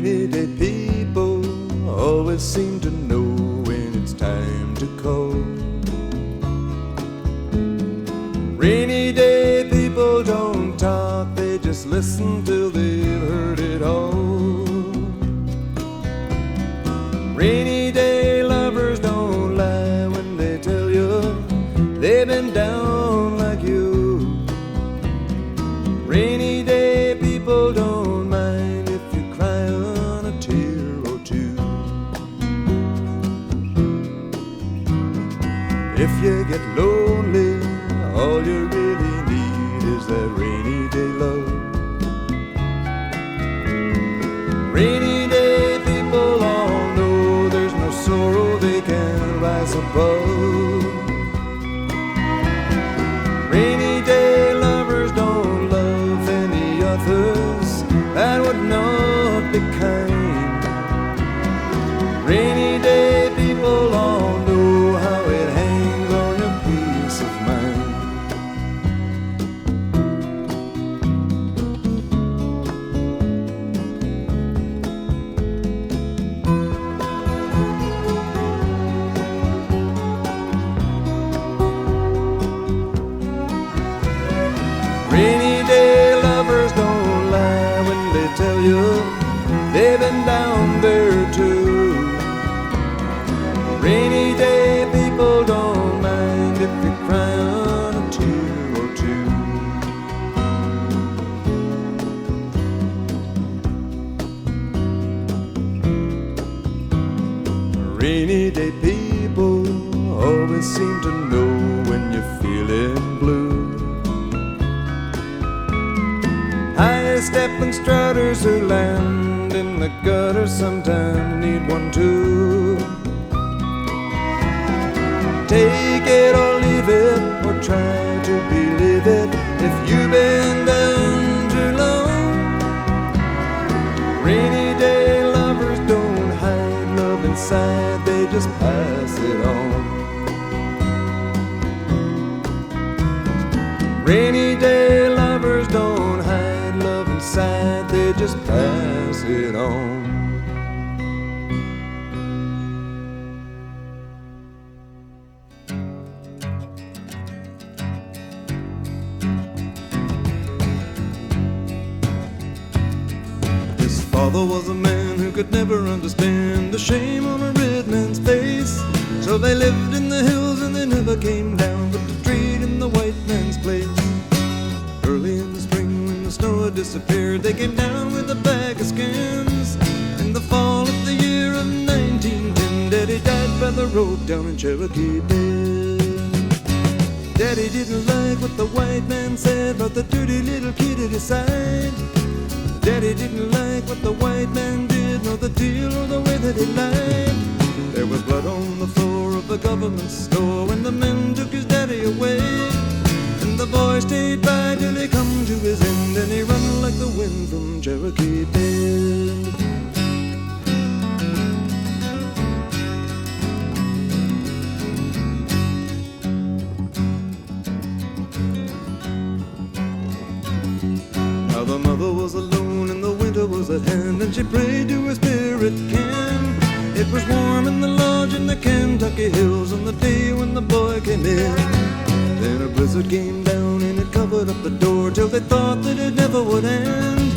Rainy day people always seem to know when it's time to call. Rainy day people don't talk, they just listen till they've heard it all. Rainy day lovers don't lie when they tell you they've been down like you. Rainy day people don't mind if you cry on a tear or two. If you get lonely, all you really need is that rainy day love. Rainy day people all know there's no sorrow they can rise above. Rainy day lovers don't love any others, that would not be kind. Rainy day people all know how it hangs on your peace of mind. Rainy day lovers don't lie when they tell you they've been down there too. Rainy day people don't mind if you cry on a tear or two. Rainy day people always seem to know when you're feeling blue. High-stepping strutters who land in the gutter sometimes need one too. Take it or leave it, or try to believe it if you've been down too long. Rainy day lovers don't hide love inside, they just pass it on. Rainy day lovers don't hide love inside, they just pass it on. His father was a man who could never understand the shame on a red man's face. So they lived in the hills and they never came down but to trade in the white man's place. Early in the spring when the snow had disappeared, they came down with a bag of skins. In the fall of the year of 1910, Daddy died by the road down in Cherokee Bend. Daddy didn't like what the white man said about the dirty little kid at his side. Daddy didn't like what the white man did, nor the deal or the way that he lied. There was blood on the floor of the government store when the men took his daddy away. And the boy stayed by till he come to his end, and he run like the wind from Cherokee Bend. Now the mother was alone and the winter was at hand, and she prayed to her spirit can. It was warm in the lodge in the Kentucky hills on the day when the boy came in. Then a blizzard came down and it covered up the door till they thought that it never would end.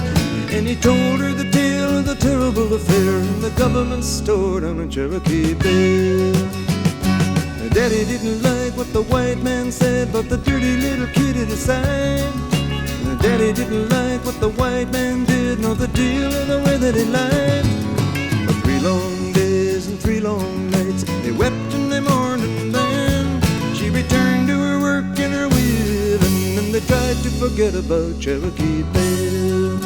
And he told her the tale of the terrible affair in the government store down in Cherokee Bend. Daddy didn't like what the white man said about the dirty little kid at his side. Daddy didn't like what the white man did, nor the deal or the way that he lied. For 3 long days and 3 long nights, they wept and they mourned, and then she returned to her work and her weaving, and they tried to forget about Cherokee Bend.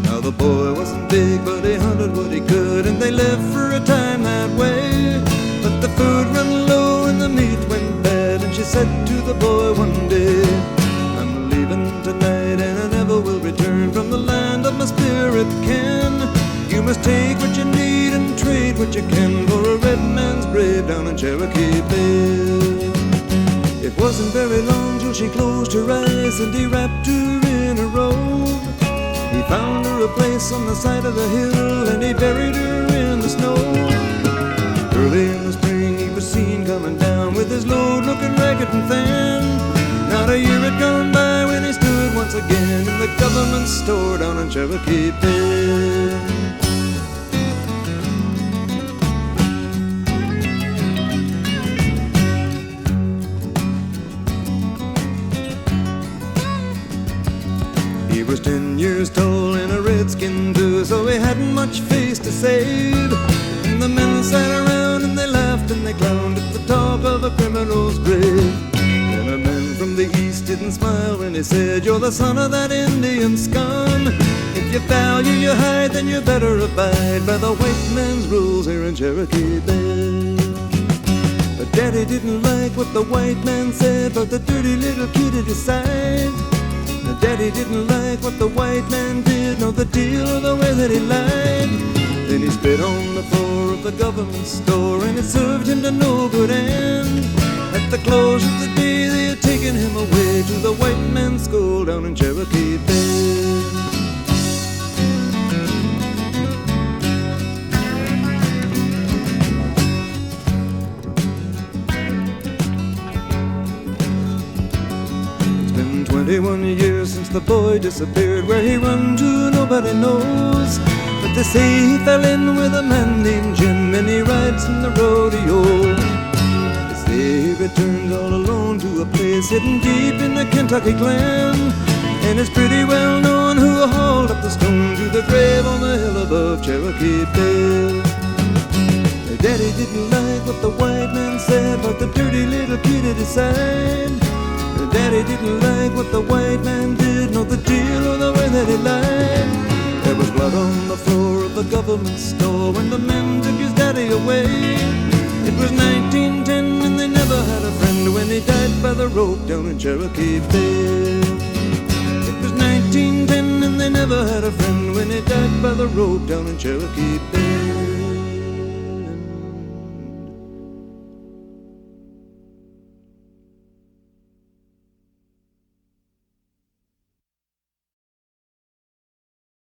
Now the boy wasn't big, but he hunted what he could, and they lived for a time that way. But the food ran low and the meat went bad, and she said to the boy one day, I'm leaving tonight and I never will return from the land of my spirit ken. You must take what you need and trade what you can for a red man's brave Cherokee Bend. It wasn't very long till she closed her eyes and he wrapped her in a robe. He found her a place on the side of the hill and he buried her in the snow. Early in the spring he was seen coming down with his load looking ragged and thin. Not a year had gone by when he stood once again in the government store down in Cherokee Bend. He was 10 years tall and a redskin too, so he hadn't much face to save. And the men sat around and they laughed and they clowned at the talk of a criminal's grave. And a man from the east didn't smile when he said, "You're the son of that Indian scum. If you value your hide, then you better abide by the white man's rules here in Cherokee Bend." But Daddy didn't like what the white man said about the dirty little kid at his side. Daddy didn't like what the white man did, nor the deal or the way that he lied. Then he spit on the floor of the government store and it served him to no good end. At the close of the day they had taken him away to the white man's school down in Cherokee Bend. It's been 21 years since the boy disappeared. Where he run to nobody knows, but they say he fell in with a man named Jim and he rides in the rodeo. They say he returned all alone to a place hidden deep in the Kentucky clan, and it's pretty well known who hauled up the stone to the grave on the hill above Cherokee Bend. Daddy didn't like what the white man said about the dirty little kid at his side. Daddy didn't like what the white man did, nor the deal or the way that he lied. There was blood on the floor of the government store when the men took his daddy away. It was 1910 and they never had a friend when he died by the rope down in Cherokee Bend. It was 1910 and they never had a friend when he died by the rope down in Cherokee Bend.